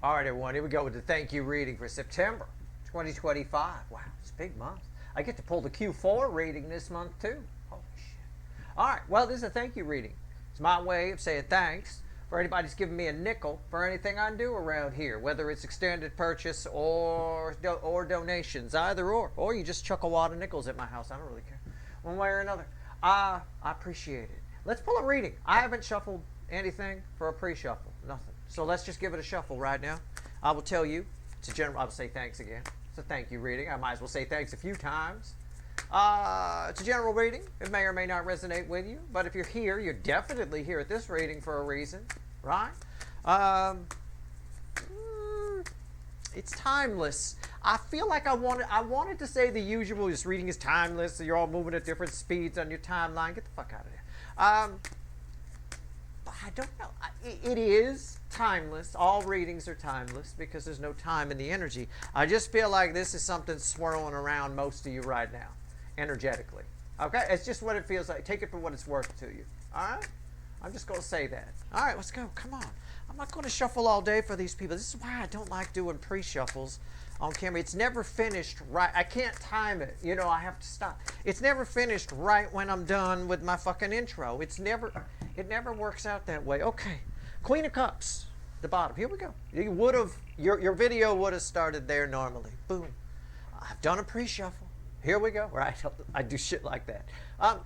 All right, everyone, here we go with the thank you reading for September 2025. Wow, it's a big month. I get to pull the Q4 reading this month, too. Holy shit. All right, well, this is a thank you reading. It's my way of saying thanks for anybody who's giving me a nickel for anything I do around here, whether it's extended purchase or donations, either or you just chuck a wad of nickels at my house. I don't really care, one way or another. I appreciate it. Let's pull a reading. I haven't shuffled anything for a pre-shuffle, nothing. So let's just give it a shuffle right now. I will tell you, it's a general, I will say thanks again. It's a thank you reading. I might as well say thanks a few times. It's a general reading. It may or may not resonate with you, but if you're here, you're definitely here at this reading for a reason, right? It's timeless. I feel like I wanted to say the usual, this reading is timeless, so you're all moving at different speeds on your timeline. Get the fuck out of here. But I don't know. It is timeless. All readings are timeless because there's no time in the energy. I just feel like this is something swirling around most of you right now, energetically. Okay? It's just what it feels like. Take it for what it's worth to you. All right? I'm just going to say that. All right, let's go. Come on. I'm not going to shuffle all day for these people. This is why I don't like doing pre-shuffles on camera. It's never finished right. I can't time it. You know, I have to stop. It's never finished right when I'm done with my fucking intro. It never works out that way. Okay. Queen of Cups, the bottom. Here we go. You would have, your video would have started there normally. Boom. I've done a pre-shuffle. Here we go. Right. I do shit like that. Oh,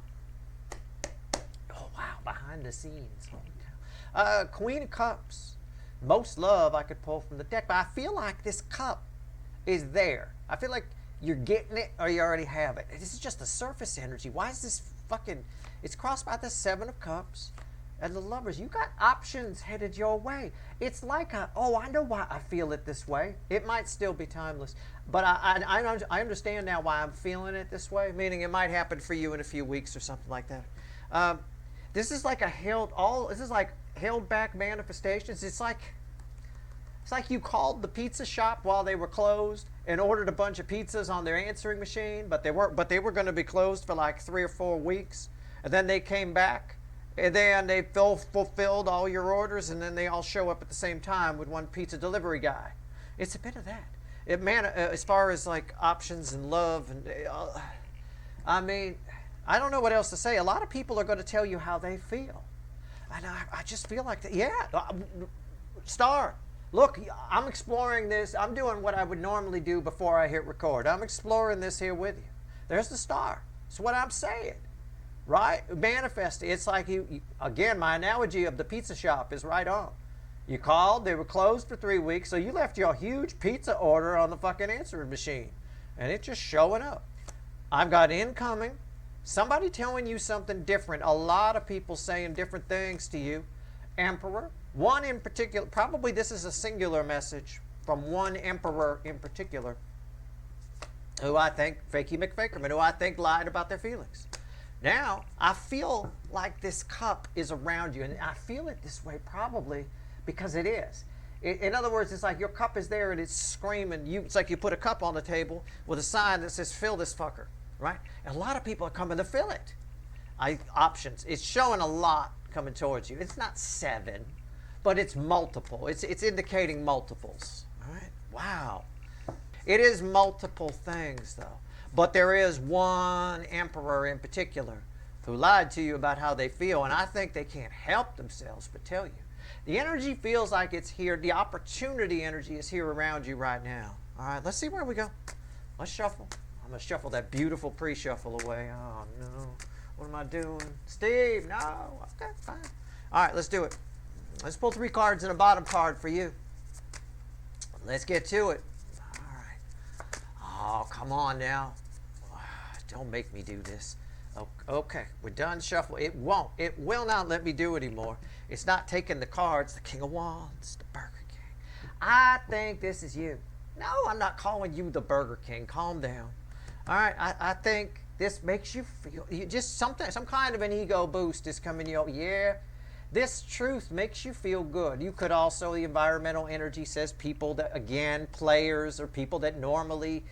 wow. Behind the scenes. Queen of Cups. Most love I could pull from the deck, but I feel like this cup is there. I feel like you're getting it or you already have it. This is just the surface energy. Why is this fucking... It's crossed by the Seven of Cups and the Lovers. You got options headed your way. It's like I know why I feel it this way. It might still be timeless, but I understand now why I'm feeling it this way, meaning it might happen for you in a few weeks or something like that. This is like held back manifestations. It's like you called the pizza shop while they were closed and ordered a bunch of pizzas on their answering machine, but they were going to be closed for like 3 or 4 weeks, and then they came back and then they fulfilled all your orders, and then they all show up at the same time with one pizza delivery guy. It's a bit of that. As far as like options and love, and I mean, I don't know what else to say. A lot of people are going to tell you how they feel. And I just feel like that. Yeah, Star, look, I'm exploring this. I'm doing what I would normally do before I hit record. I'm exploring this here with you. There's the Star. It's what I'm saying, right? Manifesting. It's like again, my analogy of the pizza shop is right on. You called, they were closed for 3 weeks, so you left your huge pizza order on the fucking answering machine, and it's just showing up. I've got incoming. Somebody telling you something different. A lot of people saying different things to you. Emperor. One in particular. Probably this is a singular message from one emperor in particular. Who I think, Fakey McFakerman, who I think lied about their feelings. Now, I feel like this cup is around you. And I feel it this way probably because it is. In other words, it's like your cup is there and it's screaming. It's like you put a cup on the table with a sign that says, fill this fucker. Right? And a lot of people are coming to fill it. Options. It's showing a lot coming towards you. It's not 7, but it's multiple. It's indicating multiples. All right? Wow. It is multiple things, though. But there is one emperor in particular who lied to you about how they feel, and I think they can't help themselves but tell you. The energy feels like it's here. The opportunity energy is here around you right now. All right, let's see where we go. Let's shuffle. I'm going to shuffle that beautiful pre-shuffle away. Oh, no. What am I doing? Steve, no. Okay, fine. All right, let's do it. Let's pull 3 cards and a bottom card for you. Let's get to it. All right. Oh, come on now. Don't make me do this. Okay, we're done shuffling. It won't. It will not let me do it anymore. It's not taking the cards. The King of Wands, the Burger King. I think this is you. No, I'm not calling you the Burger King. Calm down. All right, I think this makes you feel, just some kind of an ego boost is coming your, yeah, this truth makes you feel good. You could also, the environmental energy says people that, again, players or people that normally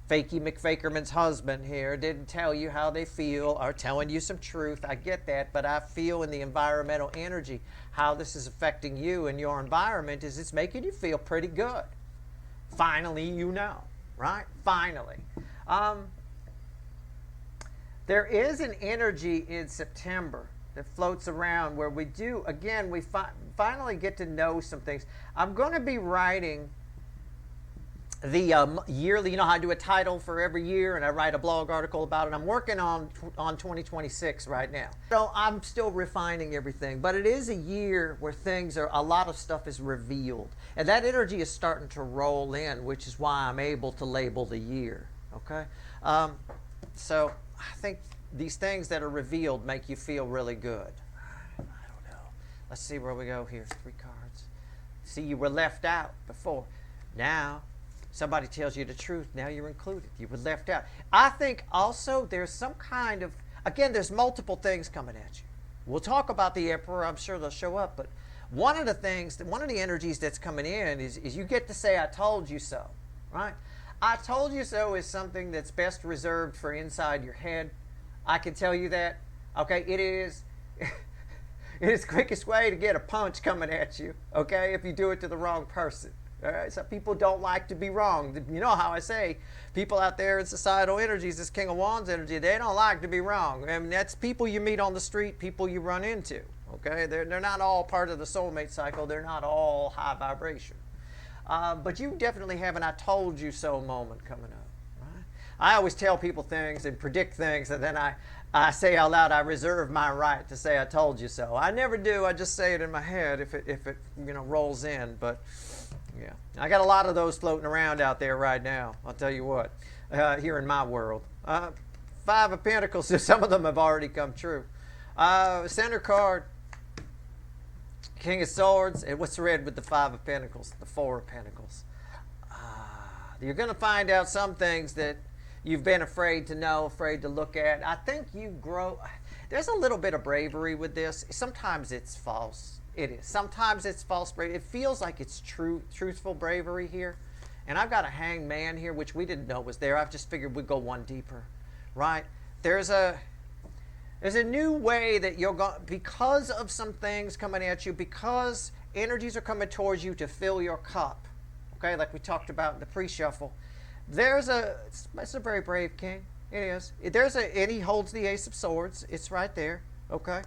Fakey McFakerman's husband here didn't tell you how they feel or telling you some truth. I get that, but I feel in the environmental energy how this is affecting you and your environment is it's making you feel pretty good. Finally, you know, right? Finally. There is an energy in September that floats around where we do, again, we finally get to know some things. I'm going to be writing the yearly, you know how I do a title for every year and I write a blog article about it. I'm working on 2026 right now. So I'm still refining everything, but it is a year where a lot of stuff is revealed. And that energy is starting to roll in, which is why I'm able to label the year, okay? So I think these things that are revealed make you feel really good. I don't know. Let's see where we go here. 3 cards. See, you were left out before. Now, somebody tells you the truth. Now you're included. You were left out. I think also there's some kind of, again, there's multiple things coming at you. We'll talk about the Emperor. I'm sure they'll show up. But one of the energies that's coming in is you get to say, I told you so, right? I told you so is something that's best reserved for inside your head. I can tell you that. Okay, it is. It is the quickest way to get a punch coming at you, okay, if you do it to the wrong person. All right, some people don't like to be wrong. You know how I say, people out there in societal energies, this King of Wands energy, they don't like to be wrong. I mean, that's people you meet on the street, people you run into, okay? They're not all part of the soulmate cycle. They're not all high vibration. But you definitely have an I told you so moment coming up. Right? I always tell people things and predict things, and then I say out loud, I reserve my right to say I told you so. I never do. I just say it in my head if it rolls in. But yeah, I got a lot of those floating around out there right now. I'll tell you what, here in my world. 5 of Pentacles, some of them have already come true. Center card. King of Swords, and what's red with the 5 of Pentacles? The 4 of Pentacles. You're going to find out some things that you've been afraid to know, afraid to look at. I think you grow. There's a little bit of bravery with this. Sometimes it's false. It is. Sometimes it's false bravery. It feels like it's truthful bravery here. And I've got a Hanged Man here, which we didn't know was there. I've just figured we'd go one deeper, right? There's a new way that you're going, because of some things coming at you, because energies are coming towards you to fill your cup, okay, like we talked about in the pre-shuffle. It's a very brave king. It is. And he holds the Ace of Swords. It's right there, okay.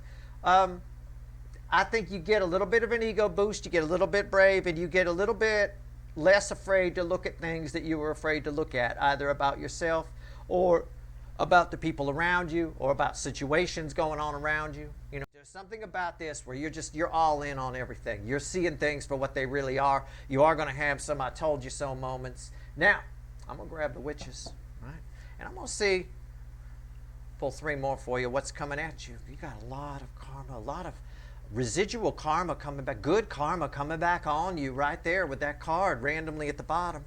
I think you get a little bit of an ego boost, you get a little bit brave, and you get a little bit less afraid to look at things that you were afraid to look at, either about yourself or about the people around you, or about situations going on around you. You know, there's something about this where you're all in on everything. You're seeing things for what they really are. You are going to have some I told you so moments. Now, I'm going to grab the Witches, right? And I'm going to pull 3 more for you. What's coming at you? You got a lot of karma, a lot of residual karma coming back, good karma coming back on you right there with that card randomly at the bottom.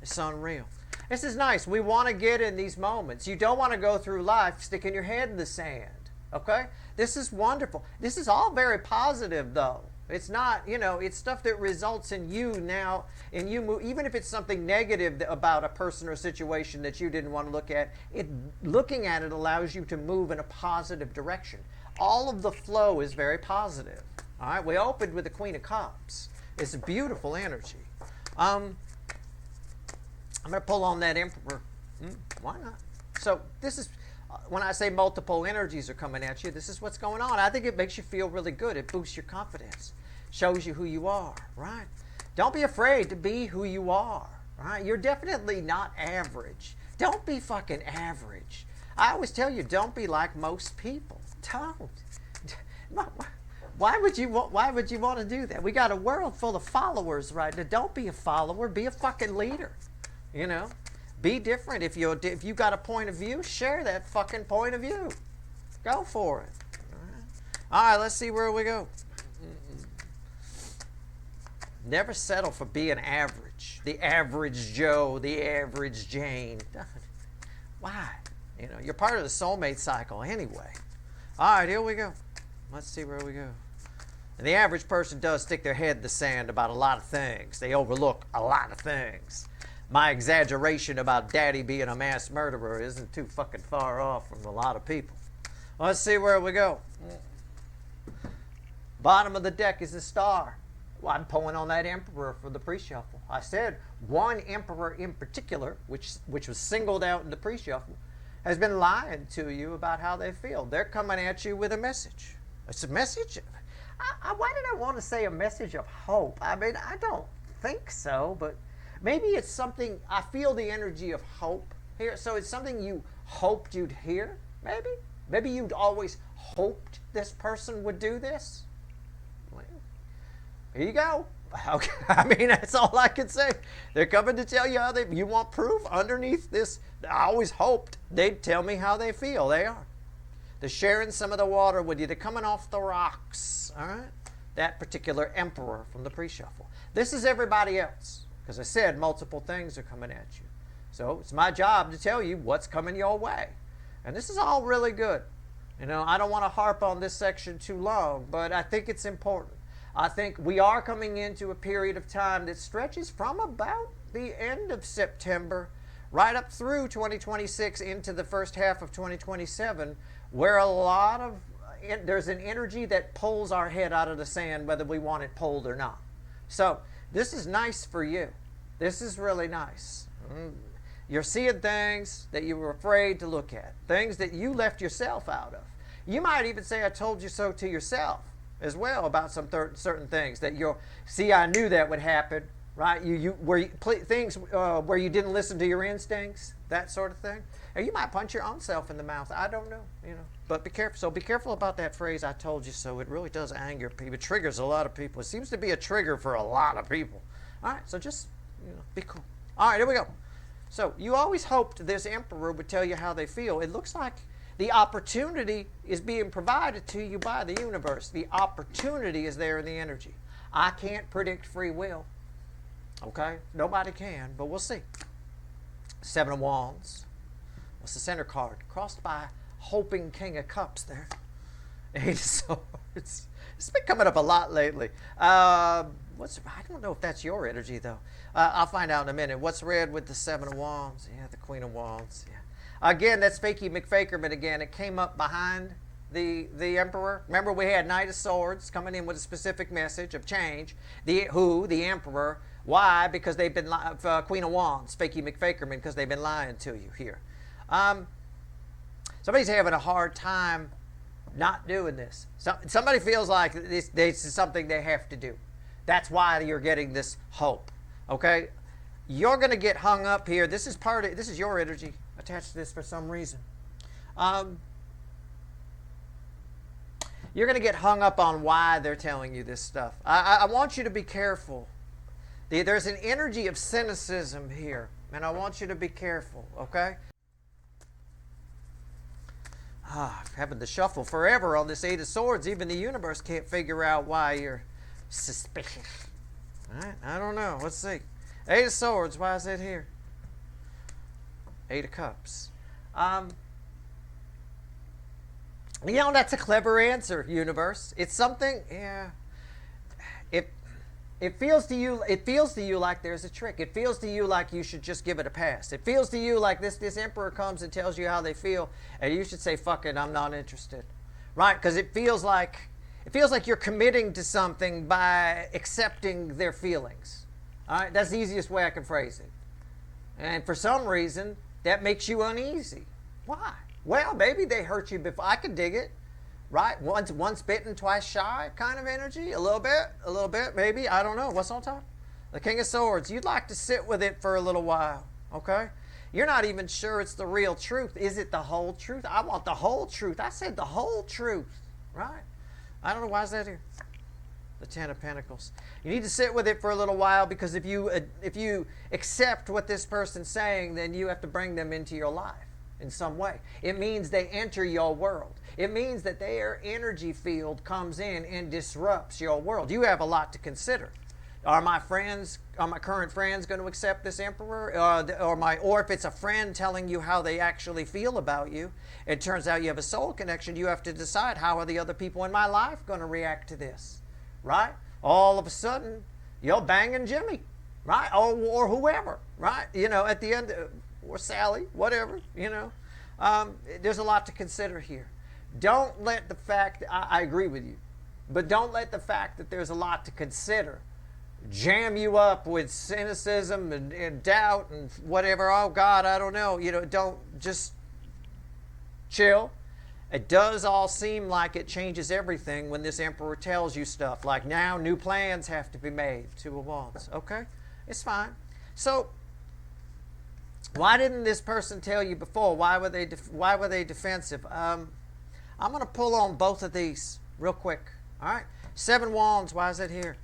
It's unreal. This is nice. We want to get in these moments. You don't want to go through life sticking your head in the sand, okay? This is wonderful. This is all very positive, though. It's not, it's stuff that results in you now, and you move, even if it's something negative about a person or situation that you didn't want to look at, looking at it allows you to move in a positive direction. All of the flow is very positive. All right, we opened with the Queen of Cups. It's a beautiful energy. I'm going to pull on that Emperor. Why not? So this is, when I say multiple energies are coming at you, this is what's going on. I think it makes you feel really good. It boosts your confidence. Shows you who you are, right? Don't be afraid to be who you are, right? You're definitely not average. Don't be fucking average. I always tell you, don't be like most people. Don't. Why would you want to do that? We got a world full of followers right now. Don't be a follower. Be a fucking leader. Be different. If you got a point of view, share that fucking point of view. Go for it. All right, let's see where we go. Never settle for being average. The average Joe, the average Jane. Why? You're part of the soulmate cycle anyway. All right, here we go. Let's see where we go. And the average person does stick their head in the sand about a lot of things. They overlook a lot of things. my exaggeration about Daddy being a mass murderer isn't too fucking far off from a lot of people. Let's see where we go. Bottom of the deck is a star. Well, I'm pulling on that Emperor for the pre-shuffle. I said one Emperor in particular, which was singled out in the pre-shuffle, has been lying to you about how they feel. They're coming at you with a message. It's a message. Why did I want to say a message of hope? I mean, I don't think so, but maybe it's something. I feel the energy of hope here. So it's something you hoped you'd hear, maybe? Maybe you'd always hoped this person would do this? Well, here you go. Okay. I mean, that's all I can say. They're coming to tell you how they, you want proof underneath this. I always hoped they'd tell me how they feel. They are. They're sharing some of the water with you. They're coming off the rocks. All right? That particular Emperor from the pre-shuffle. This is everybody else. Because I said multiple things are coming at you. So it's my job to tell you what's coming your way. And this is all really good. You know, I don't want to harp on this section too long, but I think it's important. I think we are coming into a period of time that stretches from about the end of September right up through 2026 into the first half of 2027, where a lot of, there's an energy that pulls our head out of the sand whether we want it pulled or not. So this is nice for you. This is really nice. You're seeing things that you were afraid to look at, things that you left yourself out of. You might even say, I told you so to yourself as well about some certain things that you'll see. I knew that would happen, right? Things where you didn't listen to your instincts, that sort of thing. Or you might punch your own self in the mouth. I don't know, you know. But be careful. So be careful about that phrase, I told you so. It really does anger people. It triggers a lot of people. It seems to be a trigger for a lot of people. All right, so just, you know, be cool. All right, here we go. So you always hoped this Emperor would tell you how they feel. It looks like the opportunity is being provided to you by the universe. The opportunity is there in the energy. I can't predict free will. Okay? Nobody can, but we'll see. Seven of Wands. What's the center card? Crossed by hoping King of Cups there. Eight of Swords. It's been coming up a lot lately. I don't know if that's your energy, though. I'll find out in a minute. What's red with the Seven of Wands? Yeah, the Queen of Wands. Yeah. Again, that's Fakey McFakerman again. It came up behind the Emperor. Remember, we had Knight of Swords coming in with a specific message of change. The Emperor. Why? Because they've been Queen of Wands, Fakey McFakerman, because they've been lying to you here. Somebody's having a hard time not doing this. Somebody feels like this is something they have to do. That's why you're getting this hope. Okay? You're going to get hung up here. This is your energy attached to this for some reason. You're going to get hung up on why they're telling you this stuff. I want you to be careful. There's an energy of cynicism here, and I want you to be careful, okay? Having to shuffle forever on this Eight of Swords. Even the universe can't figure out why you're suspicious. All right, I don't know. Let's see. Eight of Swords, why is it here? Eight of Cups. You know, that's a clever answer, universe. It's something, yeah. It feels to you like there's a trick. It feels to you like you should just give it a pass. It feels to you like this Emperor comes and tells you how they feel, and you should say, fuck it, I'm not interested. Right? Because it feels like you're committing to something by accepting their feelings. All right? That's the easiest way I can phrase it. And for some reason, that makes you uneasy. Why? Well, maybe they hurt you before. I could dig it. Right? Once bitten, twice shy kind of energy. A little bit, maybe. I don't know. What's on top? The King of Swords. You'd like to sit with it for a little while. Okay? You're not even sure it's the real truth. Is it the whole truth? I want the whole truth. I said the whole truth. Right? I don't know. Why is that here? The Ten of Pentacles. You need to sit with it for a little while, because if you accept what this person's saying, then you have to bring them into your life in some way. It means they enter your world. It means that their energy field comes in and disrupts your world. You have a lot to consider. Are my current friends going to accept this Emperor? Or if it's a friend telling you how they actually feel about you, it turns out you have a soul connection, you have to decide, how are the other people in my life going to react to this? Right? All of a sudden, you're banging Jimmy. right? Or whoever, right? You know, at the end, or Sally, whatever, you know. There's a lot to consider here. Don't let the fact, I agree with you, but don't let the fact that there's a lot to consider jam you up with cynicism and doubt and whatever. Oh God, I don't know. You know, don't, just chill. It does all seem like it changes everything when this emperor tells you stuff like, now new plans have to be made. Two of Wands. Okay, it's fine. So why didn't this person tell you before? Why were they defensive? I'm going to pull on both of these real quick. All right, 7 Wands. Why is it here?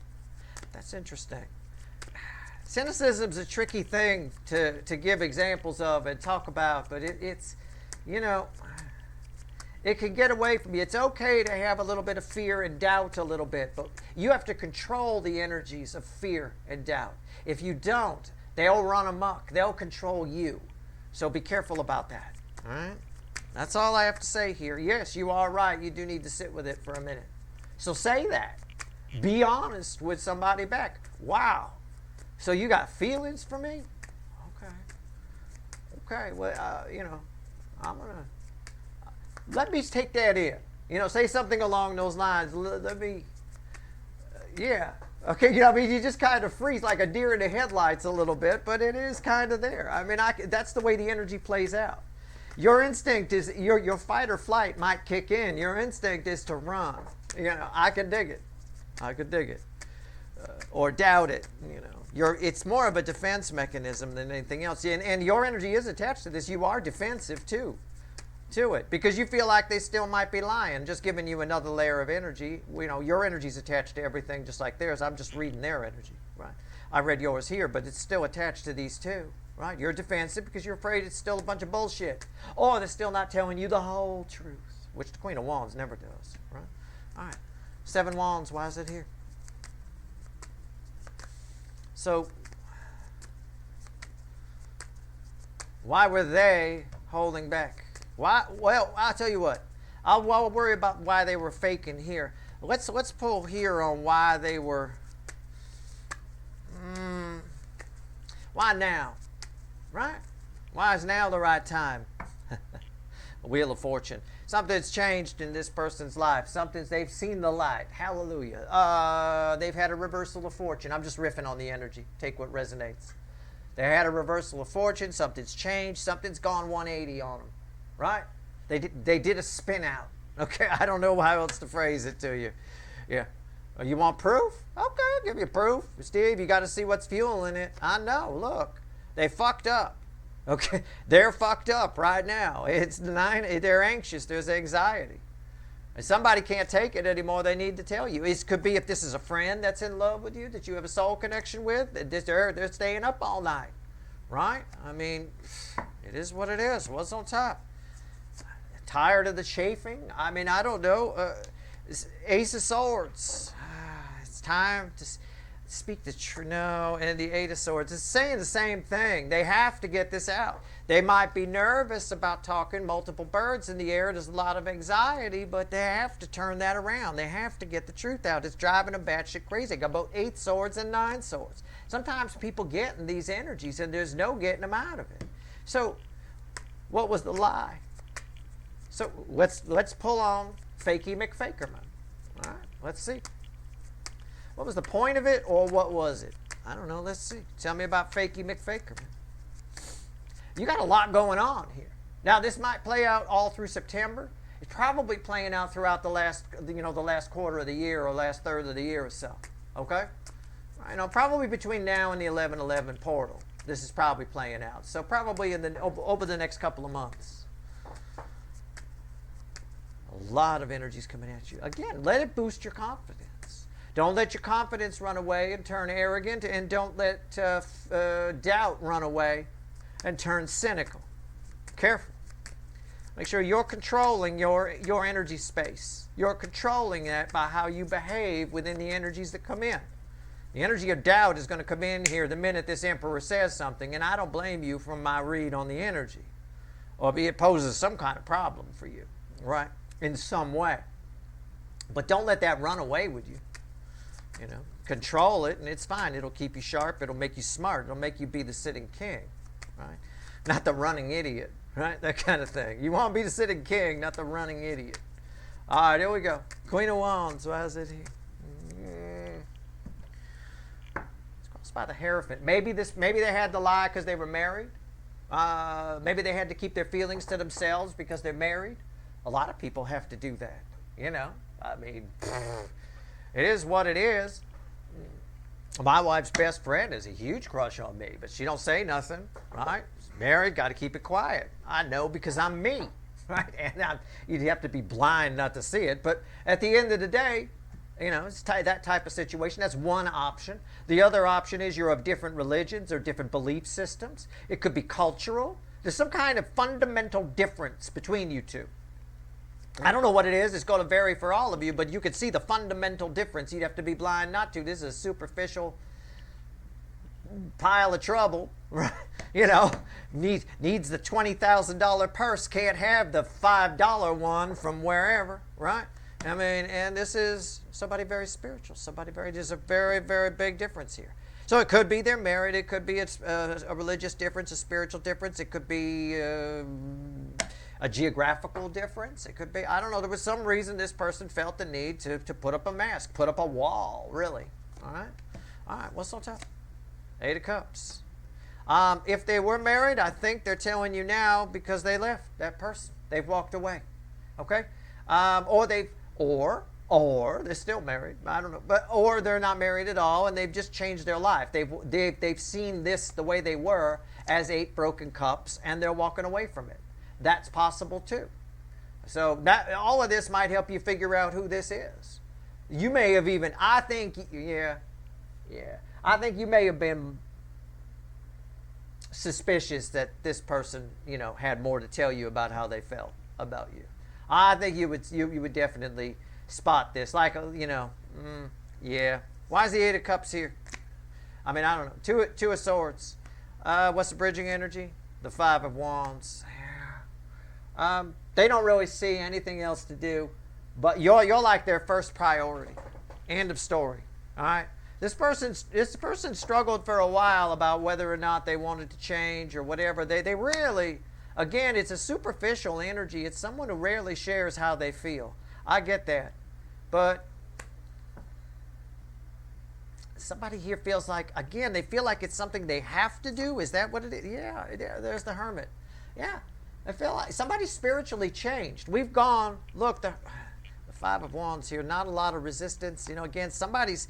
That's interesting. Cynicism's a tricky thing to give examples of and talk about, but it's, you know, it can get away from you. It's okay to have a little bit of fear and doubt a little bit, but you have to control the energies of fear and doubt. If you don't, they'll run amok. They'll control you. So be careful about that. All right? That's all I have to say here. Yes, you are right. You do need to sit with it for a minute. So say that. Be honest with somebody back. Wow. So you got feelings for me? Okay. Okay. Well, you know, I'm going to... let me take that in. You know, say something along those lines. Let me... yeah. Okay, you know, I mean, you just kind of freeze like a deer in the headlights a little bit, but it is kind of there. I mean, that's the way the energy plays out. Your instinct is, your fight or flight might kick in. Your instinct is to run. You know, I can dig it. I could dig it. Or doubt it, you know. It's more of a defense mechanism than anything else. And your energy is attached to this. You are defensive, too, to it. Because you feel like they still might be lying, just giving you another layer of energy. You know, your energy's attached to everything just like theirs. I'm just reading their energy, right? I read yours here, but it's still attached to these two, right? You're defensive because you're afraid it's still a bunch of bullshit. Or they're still not telling you the whole truth, which the Queen of Wands never does, right? All right. 7 Wands, why is it here? So, why were they holding back? Why? Well, I'll tell you what. I'll worry about why they were faking here. Let's pull here on why they were. Why now? Right? Why is now the right time? Wheel of Fortune. Something's changed in this person's life. They've seen the light. Hallelujah. They've had a reversal of fortune. I'm just riffing on the energy. Take what resonates. They had a reversal of fortune. Something's changed. Something's gone 180 on them. Right? They did a spin out. Okay? I don't know how else to phrase it to you. Yeah. You want proof? Okay, I'll give you proof. Steve, you got to see what's fueling it. I know. Look. They fucked up. Okay, they're fucked up right now. It's 9. They're anxious. There's anxiety. And somebody can't take it anymore. They need to tell you. It could be if this is a friend that's in love with you, that you have a soul connection with. They're staying up all night, right? I mean, it is what it is. What's on top? Tired of the chafing? I mean, I don't know. Ace of Swords. It's time to speak the truth. No, and the 8 of Swords. It's saying the same thing. They have to get this out. They might be nervous about talking, multiple birds in the air. There's a lot of anxiety, but they have to turn that around. They have to get the truth out. It's driving them batshit crazy. They got both 8 swords and 9 swords. Sometimes people get in these energies and there's no getting them out of it. So, what was the lie? So, let's pull on Fakey McFakerman. All right, let's see. What was the point of it, or what was it? I don't know. Let's see. Tell me about Fakey McFakerman. You got a lot going on here. Now, this might play out all through September. It's probably playing out throughout the last quarter of the year or last third of the year or so. Okay? You know, probably between now and the 11/11 portal, this is probably playing out. So probably over the next couple of months. A lot of energy's coming at you. Again, let it boost your confidence. Don't let your confidence run away and turn arrogant, and don't let doubt run away and turn cynical. Careful. Make sure you're controlling your energy space. You're controlling that by how you behave within the energies that come in. The energy of doubt is going to come in here the minute this emperor says something, and I don't blame you from my read on the energy. Or it poses some kind of problem for you, right? In some way. But don't let that run away with you. You know, control it, and it's fine. It'll keep you sharp. It'll make you smart. It'll make you be the sitting king, right? Not the running idiot, right? That kind of thing. You want to be the sitting king, not the running idiot. All right, here we go. Queen of Wands. Why is it here? It's crossed by the Hierophant. Maybe they had to lie because they were married. Maybe they had to keep their feelings to themselves because they're married. A lot of people have to do that. I mean, it is what it is. My wife's best friend is a huge crush on me, but she don't say nothing, right? Married, got to keep it quiet. I know because I'm me, right? And you'd have to be blind not to see it. But at the end of the day, it's that type of situation. That's one option. The other option is you're of different religions or different belief systems. It could be cultural. There's some kind of fundamental difference between you two. I don't know what it is. It's going to vary for all of you, but you could see the fundamental difference. You'd have to be blind not to. This is a superficial pile of trouble, right? Needs the $20,000 purse, can't have the $5 one from wherever, right? I mean, and this is somebody very spiritual, there's a very, very big difference here. So it could be they're married, it could be it's a religious difference, a spiritual difference, it could be a geographical difference, it could be, I don't know, there was some reason this person felt the need to put up a mask, put up a wall, really. All right, what's on top? 8 of Cups. If they were married, I think they're telling you now because they left that person. They've walked away. Okay? Or they're still married. I don't know. Or they're not married at all and they've just changed their life. They've seen this the way they were as 8 broken cups and they're walking away from it. That's possible too. So all of this might help you figure out who this is. You may have even, I think you may have been suspicious that this person, had more to tell you about how they felt about you. I think you would definitely spot this. Like, yeah. Why is the 8 of Cups here? I mean, I don't know. Two of Swords. What's the bridging energy? The 5 of Wands. They don't really see anything else to do, but you're like their first priority. End of story. All right. This person struggled for a while about whether or not they wanted to change or whatever. They really, again, it's a superficial energy. It's someone who rarely shares how they feel. I get that, but somebody here feels like, again, they feel like it's something they have to do. Is that what it is? Yeah. There's the Hermit. Yeah. I feel like somebody's spiritually changed. We've gone, look, the 5 of Wands here, not a lot of resistance. Again, somebody's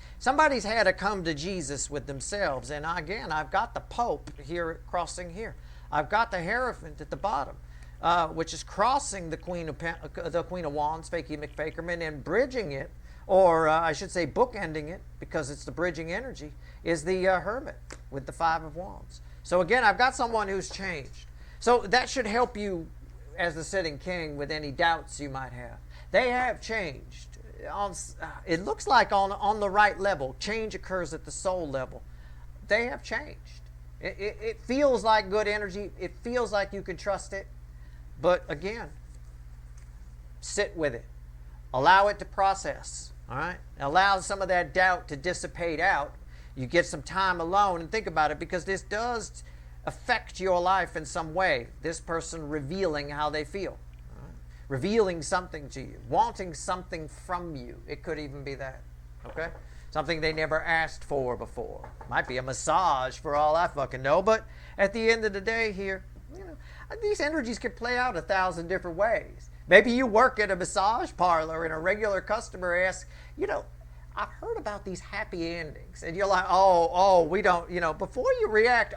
had to come to Jesus with themselves. And again, I've got the Pope here crossing here. I've got the Hierophant at the bottom, which is crossing the Queen of Wands, Fakey McFakerman, and bridging it, or I should say bookending it, because it's the bridging energy, is the Hermit with the 5 of Wands. So again, I've got someone who's changed. So that should help you as the sitting king with any doubts you might have. They have changed. It looks like on the right level. Change occurs at the soul level. They have changed. It feels like good energy. It feels like you can trust it. But again, sit with it. Allow it to process. All right? Allow some of that doubt to dissipate out. You get some time alone and think about it, because this does affect your life in some way. This person revealing how they feel, right? Revealing something to you, wanting something from you. It could even be that, okay? Something they never asked for before. Might be a massage for all I fucking know, but at the end of the day here, these energies can play out 1,000 different ways. Maybe you work at a massage parlor and a regular customer asks, I've heard about these happy endings. And you're like, oh, we don't, before you react,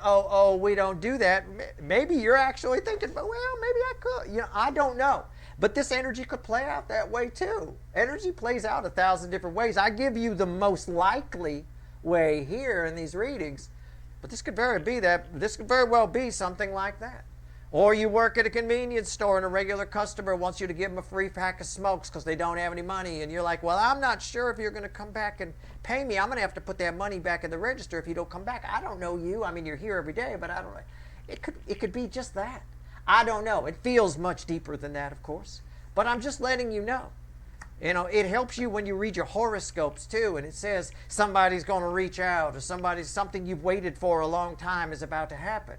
we don't do that. Maybe you're actually thinking, well, maybe I could. I don't know. But this energy could play out that way too. Energy plays out 1,000 different ways. I give you the most likely way here in these readings, but this could very well be something like that. Or you work at a convenience store and a regular customer wants you to give them a free pack of smokes because they don't have any money. And you're like, well, I'm not sure if you're going to come back and pay me. I'm going to have to put that money back in the register if you don't come back. I don't know you. I mean, you're here every day, but I don't know. It could be just that. I don't know. It feels much deeper than that, of course. But I'm just letting you know. You know, it helps you when you read your horoscopes too, and it says somebody's going to reach out, or something you've waited for a long time is about to happen.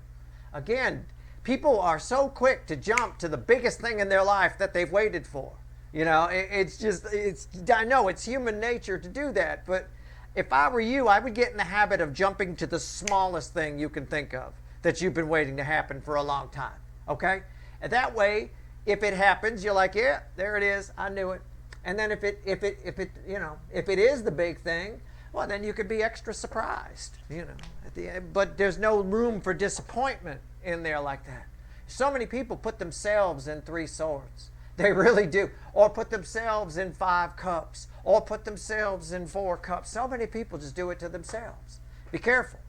Again, people are so quick to jump to the biggest thing in their life that they've waited for. You know, I know it's human nature to do that, but if I were you, I would get in the habit of jumping to the smallest thing you can think of that you've been waiting to happen for a long time. Okay? And that way, if it happens, you're like, yeah, there it is. I knew it. And then if it is the big thing, well, then you could be extra surprised, you know, at the end. But there's no room for disappointment in there like that. So many people put themselves in 3 swords. They really do. Or put themselves in 5 cups. Or put themselves in 4 cups. So many people just do it to themselves. Be careful.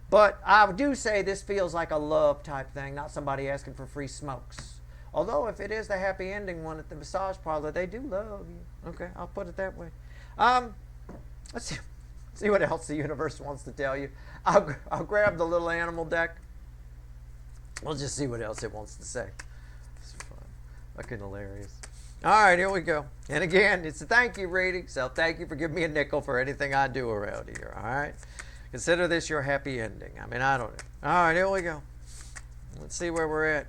But I do say this feels like a love type thing, not somebody asking for free smokes. Although if it is the happy ending one at the massage parlor, they do love you. Okay, I'll put it that way. Let's see what else the universe wants to tell you. I'll grab the little animal deck. We'll just see what else it wants to say. It's fun. Fucking hilarious. All right, here we go. And again, it's a thank you reading, so thank you for giving me a nickel for anything I do around here, all right? Consider this your happy ending. I mean, I don't know. All right, here we go. Let's see where we're at.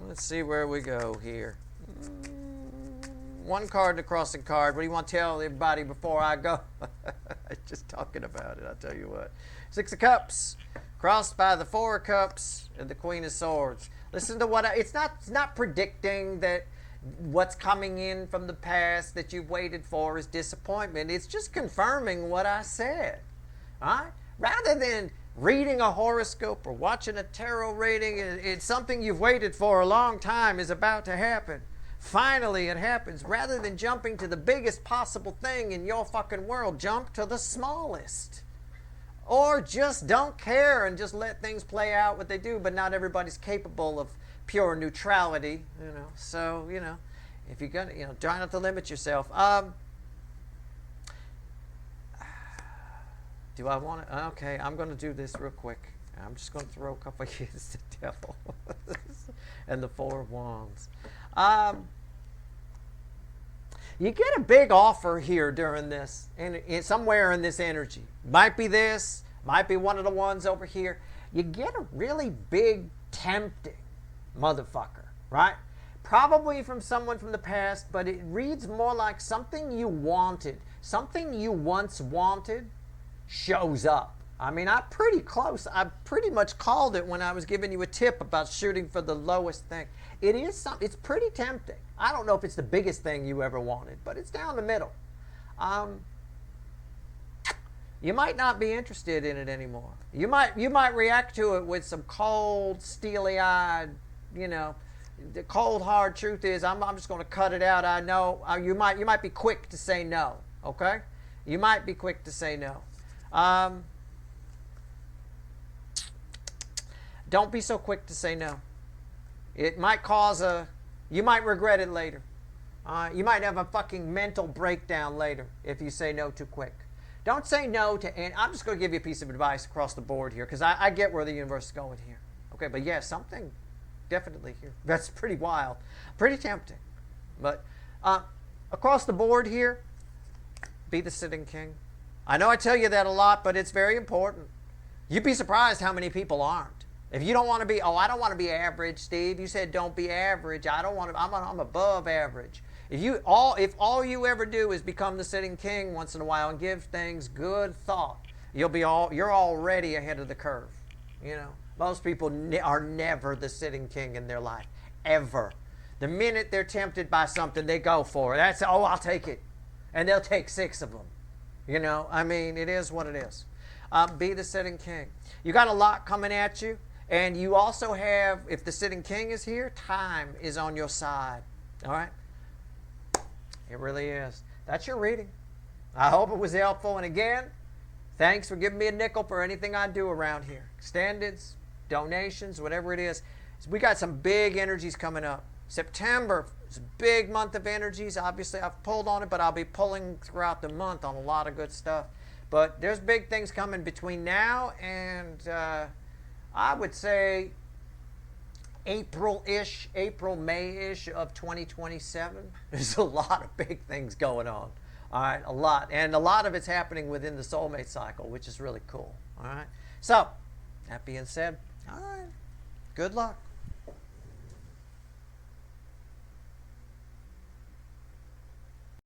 Let's see where we go here. 1 card, the crossing card. What do you want to tell everybody before I go? Just talking about it, I'll tell you what. 6 of Cups, crossed by the 4 of Cups and the Queen of Swords. Listen to what it's not predicting that what's coming in from the past that you've waited for is disappointment. It's just confirming what I said. All right? Rather than reading a horoscope or watching a tarot reading, it's something you've waited for a long time is about to happen. Finally, it happens. Rather than jumping to the biggest possible thing in your fucking world, jump to the smallest. Or just don't care and just let things play out what they do, but not everybody's capable of pure neutrality, you know. So, you know, if you're going to, you know, try not to limit yourself. Do I want to? Okay, I'm going to do this real quick. I'm just going to throw a couple of keys to the devil. And the 4 of Wands. You get a big offer here during this, and somewhere in this energy. Might be this, might be one of the ones over here. You get a really big, tempting motherfucker, right? Probably from someone from the past, but it reads more like something you wanted. Something you once wanted shows up. I mean, I'm pretty close. I pretty much called it when I was giving you a tip about shooting for the lowest thing. It's pretty tempting. I don't know if it's the biggest thing you ever wanted, but it's down the middle. You might not be interested in it anymore. You might react to it with some cold, steely-eyed, you know. The cold, hard truth is, I'm just going to cut it out. I know you might be quick to say no. Okay, you might be quick to say no. Don't be so quick to say no. It might you might regret it later. You might have a fucking mental breakdown later if you say no too quick. Don't say no to, and I'm just going to give you a piece of advice across the board here, because I get where the universe is going here. Okay, but yeah, something definitely here. That's pretty wild. Pretty tempting. But across the board here, be the sitting king. I know I tell you that a lot, but it's very important. You'd be surprised how many people aren't. If you don't want to be, I don't want to be average, Steve. You said don't be average. I don't want to. I'm above average. If all you ever do is become the sitting king once in a while and give things good thought, you're already ahead of the curve. You know, most people are never the sitting king in their life, ever. The minute they're tempted by something, they go for it. I'll take it, and they'll take 6 of them. You know, I mean, it is what it is. Be the sitting king. You got a lot coming at you. And you also have, if the sitting king is here, time is on your side. All right? It really is. That's your reading. I hope it was helpful. And again, thanks for giving me a nickel for anything I do around here. Extendeds, donations, whatever it is. We got some big energies coming up. September is a big month of energies. Obviously, I've pulled on it, but I'll be pulling throughout the month on a lot of good stuff. But there's big things coming between now and... I would say April-ish, April, May-ish of 2027. There's a lot of big things going on. All right, a lot. And a lot of it's happening within the soulmate cycle, which is really cool. All right. So, that being said, all right, good luck.